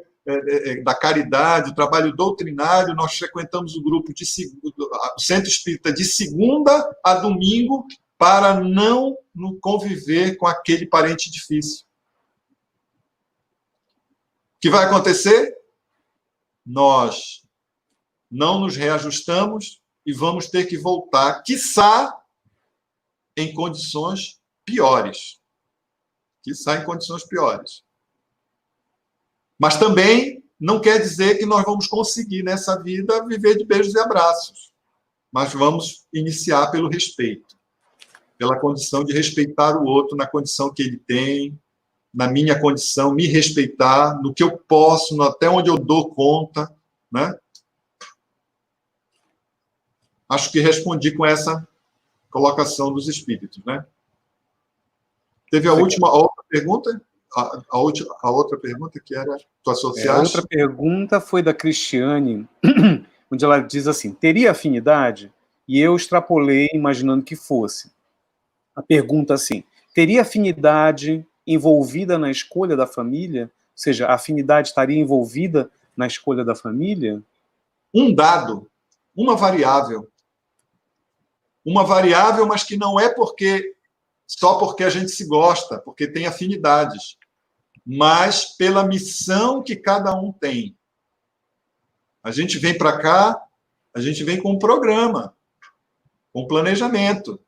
da caridade, o trabalho doutrinário. Nós frequentamos o grupo o Centro Espírita de segunda a domingo para não conviver com aquele parente difícil. O que vai acontecer? Nós não nos reajustamos e vamos ter que voltar, quiçá, em condições piores. Quiçá em condições piores. Mas também não quer dizer que nós vamos conseguir, nessa vida, viver de beijos e abraços. Mas vamos iniciar pelo respeito. Pela condição de respeitar o outro na condição que ele tem, na minha condição, me respeitar, no que eu posso, até onde eu dou conta, né? Acho que respondi com essa colocação dos espíritos, né? Teve a outra pergunta? A outra pergunta que era, tu associaste?
A outra pergunta foi da Cristiane, onde ela diz assim, teria afinidade? E eu extrapolei, imaginando que fosse. A pergunta assim, teria afinidade envolvida na escolha da família? Ou seja, a afinidade estaria envolvida na escolha da família?
Um dado, uma variável, mas que não é só porque a gente se gosta, porque tem afinidades, mas pela missão que cada um tem. A gente vem para cá, a gente vem com um programa, com um planejamento.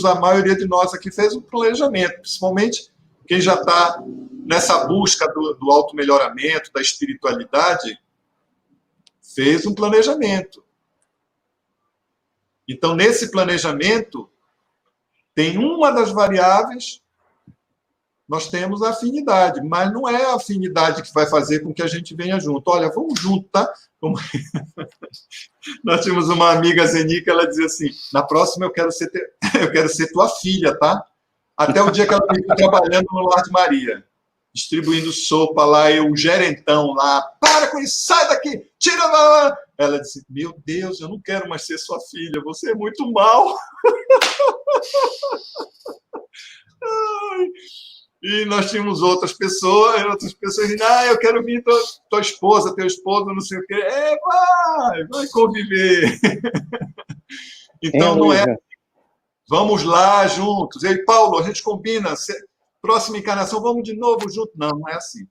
A maioria de nós aqui fez um planejamento, principalmente quem já está nessa busca do auto-melhoramento, da espiritualidade, fez um planejamento. Então, nesse planejamento, tem uma das variáveis, nós temos a afinidade, mas não é a afinidade que vai fazer com que a gente venha junto. Olha, vamos junto, tá? Nós tínhamos uma amiga Zeni que ela dizia assim, na próxima eu quero ser tua filha, tá? Até o dia que ela me trabalhando no Lar de Maria, distribuindo sopa lá, o gerentão lá, para com isso, sai daqui, tira lá. Ela disse, meu Deus, eu não quero mais ser sua filha, você é muito mal. E nós tínhamos outras pessoas dizendo, eu quero vir tua esposa, teu esposo, não sei o quê. Vai conviver. Então, não é... Vamos lá juntos. Ei, Paulo, a gente combina, próxima encarnação, vamos de novo junto. Não, não é assim.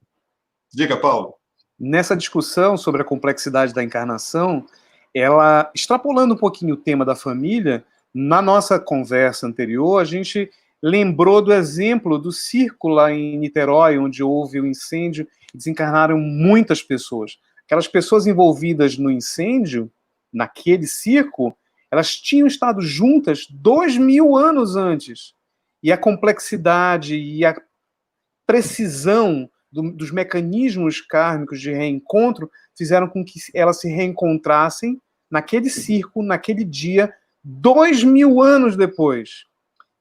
Diga, Paulo.
Nessa discussão sobre a complexidade da encarnação, ela, extrapolando um pouquinho o tema da família, na nossa conversa anterior, a gente lembrou do exemplo do circo lá em Niterói, onde houve um incêndio e desencarnaram muitas pessoas. Aquelas pessoas envolvidas no incêndio, naquele circo, elas tinham estado juntas 2000 anos antes. E a complexidade e a precisão dos mecanismos kármicos de reencontro fizeram com que elas se reencontrassem naquele circo, naquele dia, 2000 anos depois.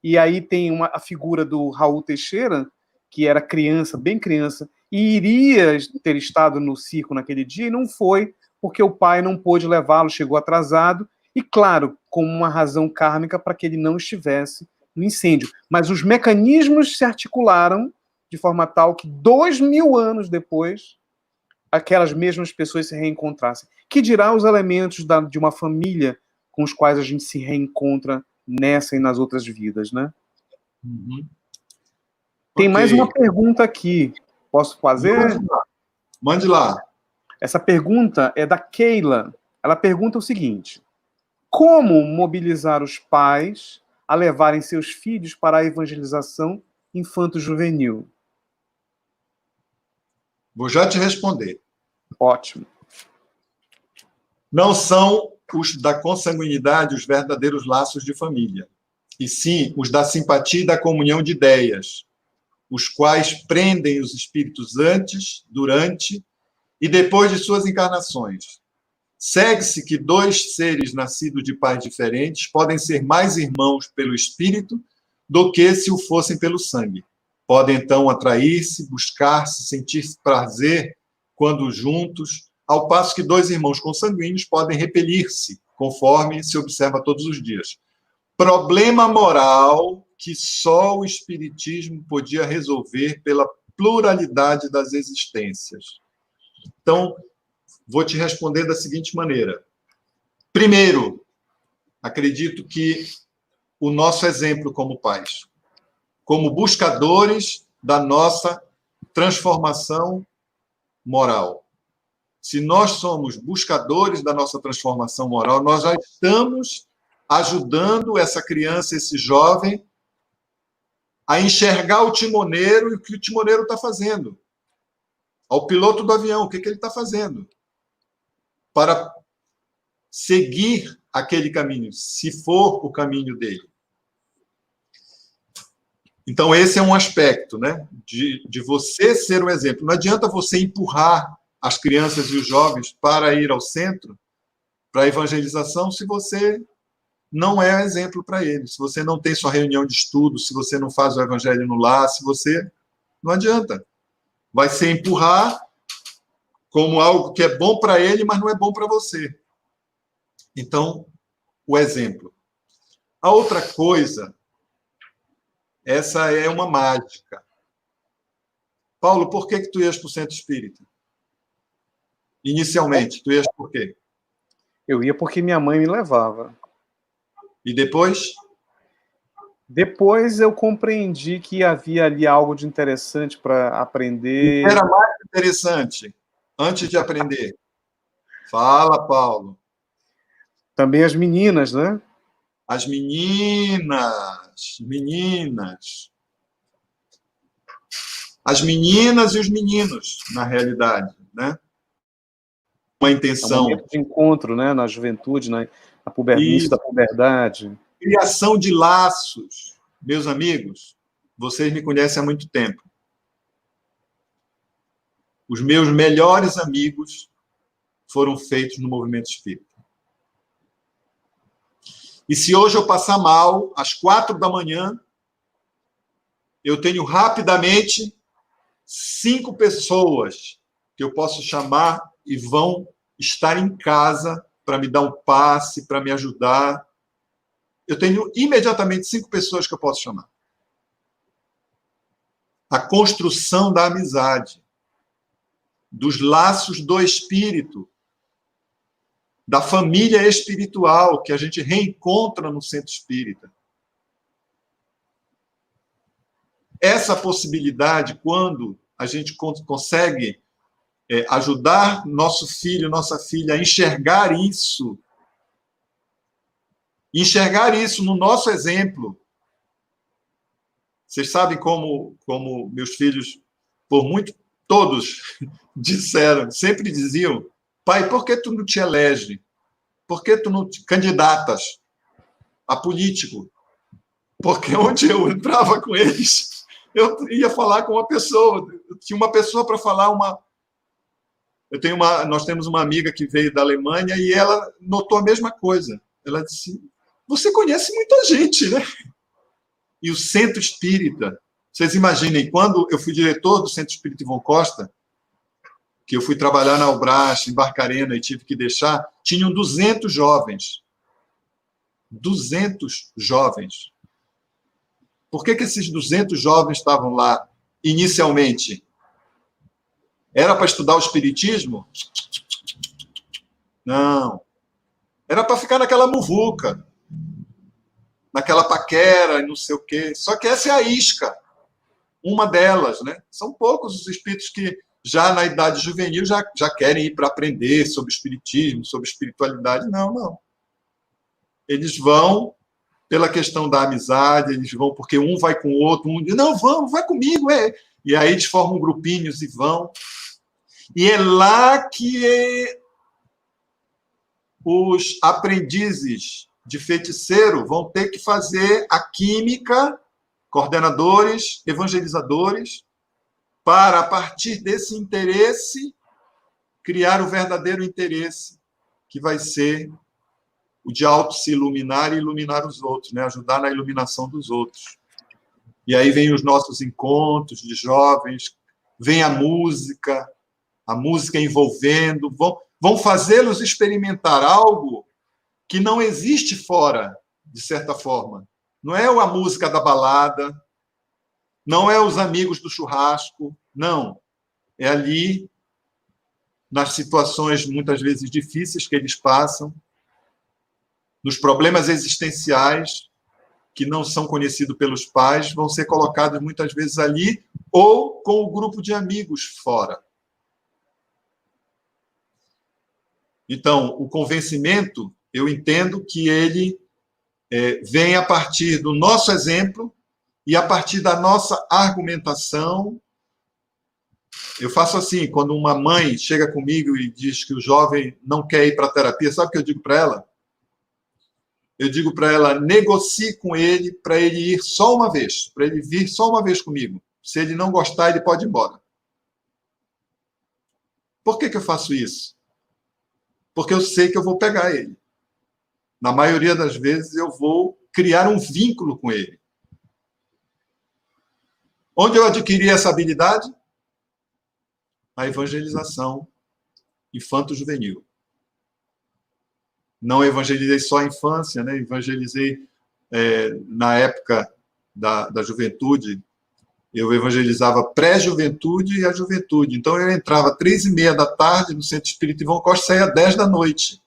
E aí tem a figura do Raul Teixeira, que era criança, bem criança, e iria ter estado no circo naquele dia, e não foi, porque o pai não pôde levá-lo, chegou atrasado, e claro, com uma razão kármica para que ele não estivesse no incêndio. Mas os mecanismos se articularam de forma tal que 2000 anos depois, aquelas mesmas pessoas se reencontrassem. Que dirá os elementos de uma família com os quais a gente se reencontra nessa e nas outras vidas, né?
Uhum.
Tem mais uma pergunta aqui. Posso fazer?
Mande lá.
Essa pergunta é da Keila. Ela pergunta o seguinte: Como mobilizar os pais a levarem seus filhos para a evangelização infanto-juvenil?
Vou já te responder.
Ótimo.
Não são os da consanguinidade os verdadeiros laços de família, e sim os da simpatia e da comunhão de ideias, os quais prendem os espíritos antes, durante e depois de suas encarnações. Segue-se que dois seres nascidos de pais diferentes podem ser mais irmãos pelo espírito do que se o fossem pelo sangue. Podem, então, atrair-se, buscar-se, sentir prazer quando juntos, ao passo que dois irmãos consanguíneos podem repelir-se, conforme se observa todos os dias. Problema moral que só o Espiritismo podia resolver pela pluralidade das existências. Então, vou te responder da seguinte maneira. Primeiro, acredito que o nosso exemplo como pais, como buscadores da nossa transformação moral. Se nós somos buscadores da nossa transformação moral, nós já estamos ajudando essa criança, esse jovem, a enxergar o timoneiro e o que o timoneiro está fazendo. Ao piloto do avião, o que ele está fazendo? Para seguir aquele caminho, se for o caminho dele. Então, esse é um aspecto, né, de você ser um exemplo. Não adianta você empurrar as crianças e os jovens para ir ao centro, para a evangelização, se você não é exemplo para eles, se você não tem sua reunião de estudo, se você não faz o evangelho no lar, se você... Não adianta. Vai ser empurrar como algo que é bom para ele, mas não é bom para você. Então, o exemplo. A outra coisa, essa é uma mágica. Paulo, por que tu ias para o centro espírita? Inicialmente, tu ias por quê?
Eu ia porque minha mãe me levava.
E depois?
Depois eu compreendi que havia ali algo de interessante para aprender.
O que era mais interessante antes de aprender? Fala, Paulo.
Também as meninas, né?
As meninas. As meninas e os meninos, na realidade, né? Uma intenção.
É um momento de encontro, né? Na juventude, na início da puberdade.
Criação de laços. Meus amigos, vocês me conhecem há muito tempo. Os meus melhores amigos foram feitos no movimento espírita. E se hoje eu passar mal, às 4 da manhã, eu tenho rapidamente 5 pessoas que eu posso chamar e vão estar em casa para me dar um passe, para me ajudar. Eu tenho imediatamente 5 pessoas que eu posso chamar. A construção da amizade, dos laços do espírito, da família espiritual que a gente reencontra no centro espírita. Essa possibilidade, quando a gente consegue ajudar nosso filho, nossa filha a enxergar isso no nosso exemplo. Vocês sabem como meus filhos, por muito, todos disseram, sempre diziam: pai, por que tu não te elege? Por que tu não te candidatas a político? Porque onde eu entrava com eles, eu ia falar com uma pessoa. Eu tinha uma pessoa para falar nós temos uma amiga que veio da Alemanha e ela notou a mesma coisa. Ela disse: você conhece muita gente, né? E o Centro Espírita, vocês imaginem, quando eu fui diretor do Centro Espírita Ivon Costa, que eu fui trabalhar na Albras, em Barcarena, e tive que deixar, tinham 200 jovens. 200 jovens. Por que esses 200 jovens estavam lá inicialmente? Era para estudar o espiritismo? Não. Era para ficar naquela muvuca, naquela paquera, não sei o quê. Só que essa é a isca, uma delas, né? São poucos os espíritos que já na idade juvenil já querem ir para aprender sobre espiritismo, sobre espiritualidade. Não, não. Eles vão pela questão da amizade, eles vão porque um vai com o outro, um diz, não, vamos, vai comigo, é. E aí eles formam grupinhos e vão. E é lá que os aprendizes de feiticeiro vão ter que fazer a química, coordenadores, evangelizadores, para, a partir desse interesse, criar o verdadeiro interesse, que vai ser o de auto se iluminar e iluminar os outros, né? Ajudar na iluminação dos outros. E aí vem os nossos encontros de jovens, vem a música envolvendo, vão fazê-los experimentar algo que não existe fora, de certa forma. Não é a música da balada, não é os amigos do churrasco, não. É ali, nas situações muitas vezes difíceis que eles passam, nos problemas existenciais que não são conhecidos pelos pais, vão ser colocados muitas vezes ali, ou com o grupo de amigos fora. Então, o convencimento, eu entendo que ele vem a partir do nosso exemplo e a partir da nossa argumentação. Eu faço assim, quando uma mãe chega comigo e diz que o jovem não quer ir para a terapia, sabe o que eu digo para ela? Eu digo para ela, negocie com ele para ele ir só uma vez, para ele vir só uma vez comigo. Se ele não gostar, ele pode ir embora. Por que eu faço isso? Porque eu sei que eu vou pegar ele. Na maioria das vezes, eu vou criar um vínculo com ele. Onde eu adquiri essa habilidade? A evangelização infanto-juvenil. Não evangelizei só a infância, né? Evangelizei na época da juventude, eu evangelizava pré-juventude e a juventude. Então, eu entrava 15h30 no Centro Espírita Ivon Costa e saía 22h.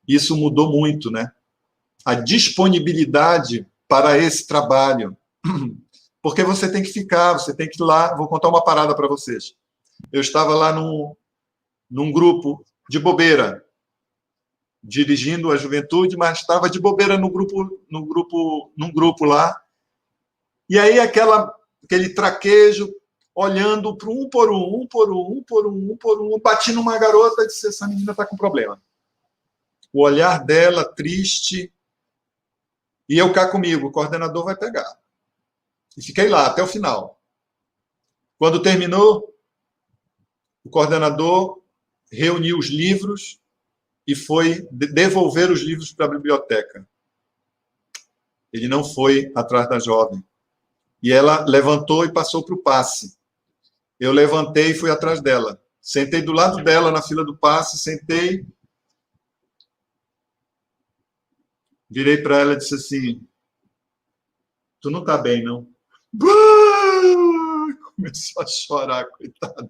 Isso mudou muito, né? A disponibilidade para esse trabalho. Porque você tem que ficar, você tem que ir lá. Vou contar uma parada para vocês. Eu estava lá num grupo de bobeira, dirigindo a juventude, mas estava de bobeira num grupo lá. E aí aquele traquejo, olhando para um por um, bati numa garota e disse, essa menina está com problema. O olhar dela, triste, e eu cá comigo, o coordenador vai pegar. E fiquei lá até o final. Quando terminou, o coordenador reuniu os livros e foi devolver os livros para a biblioteca. Ele não foi atrás da jovem. E ela levantou e passou para o passe. Eu levantei e fui atrás dela. Sentei do lado dela na fila do passe, sentei. Virei para ela e disse assim, tu não está bem, não? Começou a chorar, coitada.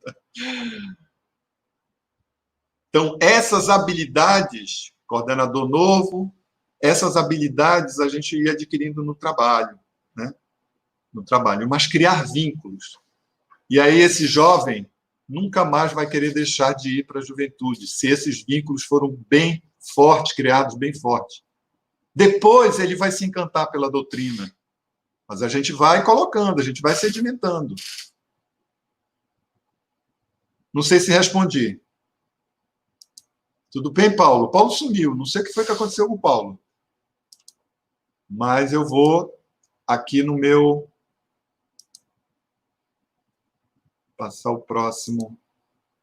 Então, essas habilidades, coordenador novo, essas habilidades a gente ia adquirindo no trabalho, né? No trabalho, mas criar vínculos. E aí esse jovem nunca mais vai querer deixar de ir para a juventude, se esses vínculos foram bem fortes, criados bem fortes. Depois ele vai se encantar pela doutrina, mas a gente vai colocando, a gente vai sedimentando. Não sei se respondi. Tudo bem, Paulo? Paulo sumiu, não sei o que foi que aconteceu com o Paulo. Mas eu vou aqui no meu... Passar o próximo,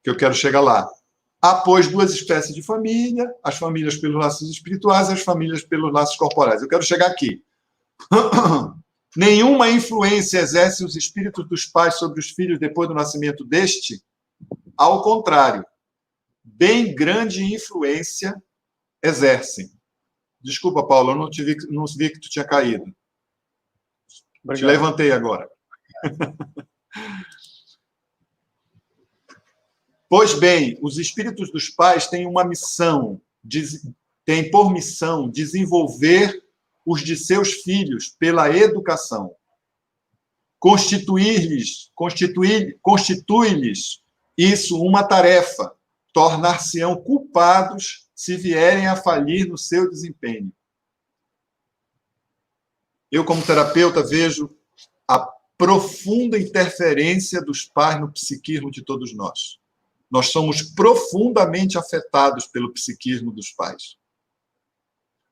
que eu quero chegar lá. Após duas espécies de família, as famílias pelos laços espirituais e as famílias pelos laços corporais. Eu quero chegar aqui. Nenhuma influência exerce os espíritos dos pais sobre os filhos depois do nascimento deste. Ao contrário, bem grande influência exercem. Desculpa, Paulo, eu não vi que tu tinha caído. Obrigado. Te levantei agora. Pois bem, os espíritos dos pais têm uma missão, têm por missão desenvolver os de seus filhos pela educação. Constitui-lhes isso uma tarefa, tornar-se-ão culpados se vierem a falir no seu desempenho. Eu, como terapeuta, vejo a profunda interferência dos pais no psiquismo de todos nós. Nós somos profundamente afetados pelo psiquismo dos pais.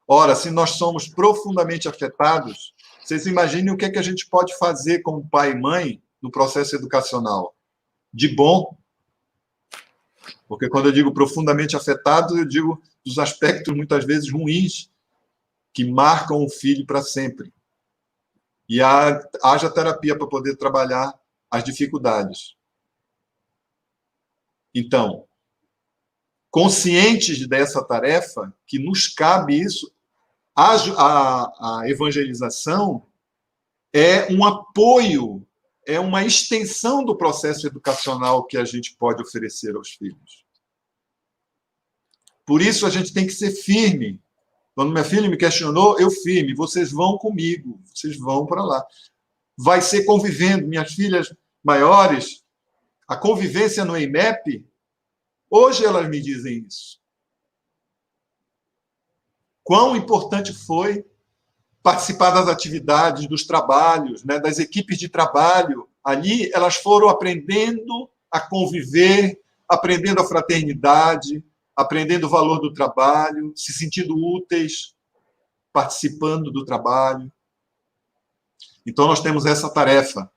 Ora, se nós somos profundamente afetados, vocês imaginem o que é que a gente pode fazer como pai e mãe no processo educacional. De bom, porque quando eu digo profundamente afetado, eu digo dos aspectos muitas vezes ruins que marcam o filho para sempre. E haja terapia para poder trabalhar as dificuldades. Então, conscientes dessa tarefa, que nos cabe isso, a evangelização é um apoio, é uma extensão do processo educacional que a gente pode oferecer aos filhos. Por isso, a gente tem que ser firme. Quando minha filha me questionou, eu firme, vocês vão comigo, vocês vão para lá. Vai ser convivendo. Minhas filhas maiores, a convivência no EIMEP, hoje elas me dizem isso. Quão importante foi participar das atividades, dos trabalhos, né, das equipes de trabalho. Ali elas foram aprendendo a conviver, aprendendo a fraternidade, aprendendo o valor do trabalho, se sentindo úteis, participando do trabalho. Então, nós temos essa tarefa.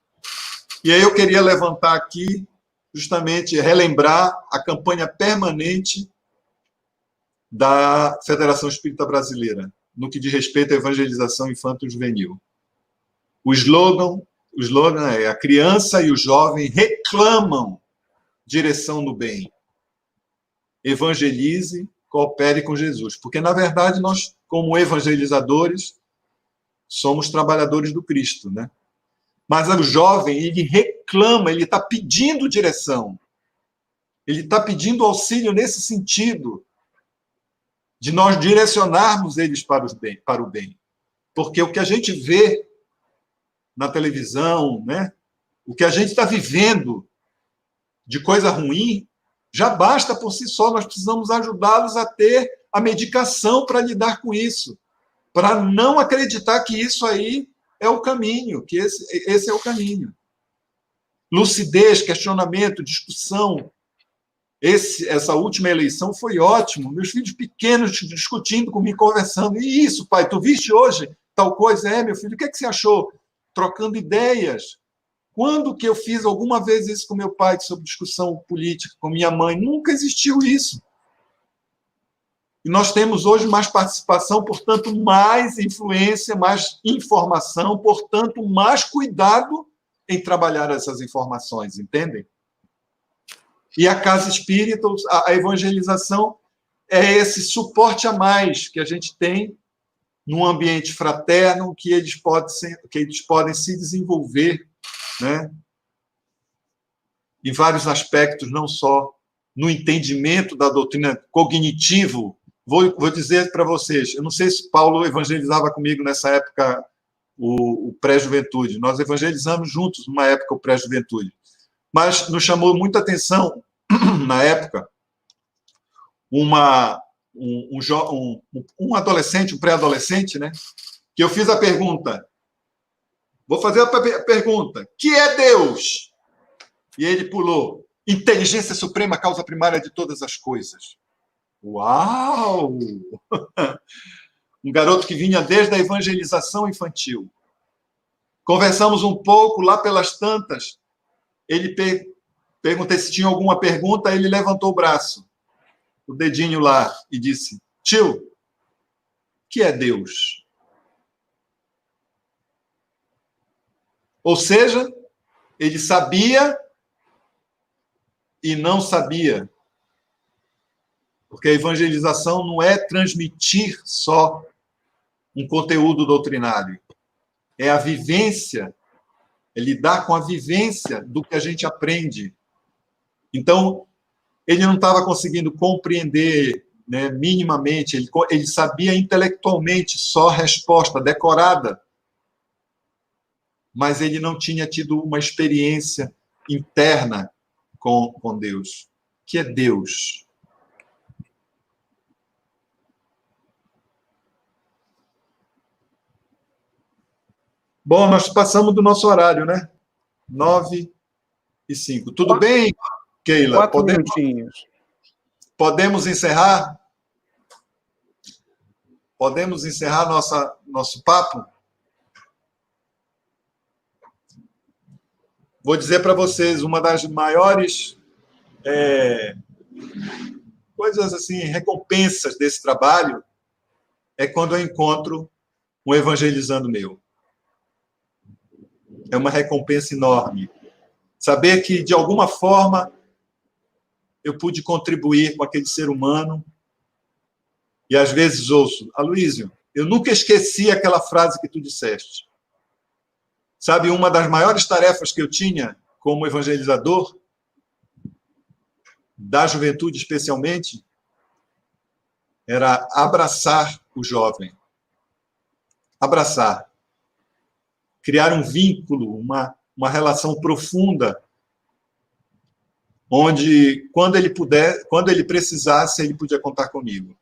E aí eu queria levantar aqui, justamente, relembrar a campanha permanente da Federação Espírita Brasileira, no que diz respeito à evangelização infanto-juvenil. O slogan é: a criança e o jovem reclamam direção no bem. Evangelize, coopere com Jesus. Porque, na verdade, nós, como evangelizadores, somos trabalhadores do Cristo, né? Mas o jovem, ele reclama, ele está pedindo direção. Ele está pedindo auxílio nesse sentido, de nós direcionarmos eles para o bem. Porque o que a gente vê na televisão, né? O que a gente está vivendo de coisa ruim, já basta por si só. Nós precisamos ajudá-los a ter a medicação para lidar com isso, para não acreditar que isso aí é o caminho, que esse é o caminho. Lucidez, questionamento, discussão. Essa última eleição foi ótimo. Meus filhos pequenos discutindo comigo, conversando. E isso, pai, tu viste hoje tal coisa? É, meu filho, o que é que você achou? Trocando ideias. Quando que eu fiz alguma vez isso com meu pai sobre discussão política, com minha mãe? Nunca existiu isso. E nós temos hoje mais participação, portanto, mais influência, mais informação, portanto, mais cuidado em trabalhar essas informações, entendem? E a Casa Espírita, a evangelização, é esse suporte a mais que a gente tem num ambiente fraterno, que eles podem se desenvolver, né? Em vários aspectos, não só no entendimento da doutrina cognitivo. Vou dizer para vocês, eu não sei se Paulo evangelizava comigo nessa época o pré-juventude. Nós evangelizamos juntos numa época o pré-juventude. Mas nos chamou muita atenção, na época, um adolescente, um pré-adolescente, né? Que eu fiz a pergunta. Vou fazer a pergunta. Que é Deus? E ele pulou. Inteligência suprema, causa primária de todas as coisas. Uau! Um garoto que vinha desde a evangelização infantil. Conversamos um pouco, lá pelas tantas, ele perguntei se tinha alguma pergunta, ele levantou o braço, o dedinho lá, e disse: tio, o que é Deus? Ou seja, ele sabia e não sabia. Porque a evangelização não é transmitir só um conteúdo doutrinário. É a vivência, é lidar com a vivência do que a gente aprende. Então, ele não estava conseguindo compreender, né, minimamente, ele sabia intelectualmente só a resposta decorada, mas ele não tinha tido uma experiência interna com Deus. O que é Deus? Bom, nós passamos do nosso horário, né? 9h05. Tudo bem, Keila?
4 minutinhos.
Podemos encerrar? Podemos encerrar nosso papo? Vou dizer para vocês, uma das maiores coisas assim, recompensas desse trabalho é quando eu encontro um evangelizando meu. É uma recompensa enorme. Saber que, de alguma forma, eu pude contribuir com aquele ser humano. E, às vezes, ouço, Aloísio, eu nunca esqueci aquela frase que tu disseste. Sabe, uma das maiores tarefas que eu tinha como evangelizador, da juventude especialmente, era abraçar o jovem. Abraçar. Criar um vínculo, uma relação profunda, onde, quando ele precisasse, ele podia contar comigo.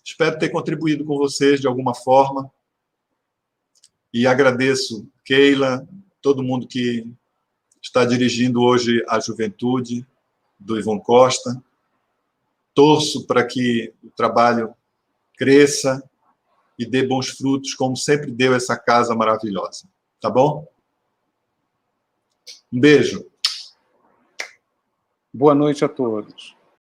Espero ter contribuído com vocês de alguma forma. E agradeço, Keila, todo mundo que está dirigindo hoje a juventude do Ivon Costa. Torço para que o trabalho cresça e dê bons frutos, como sempre deu essa casa maravilhosa. Tá bom? Um beijo.
Boa noite a todos.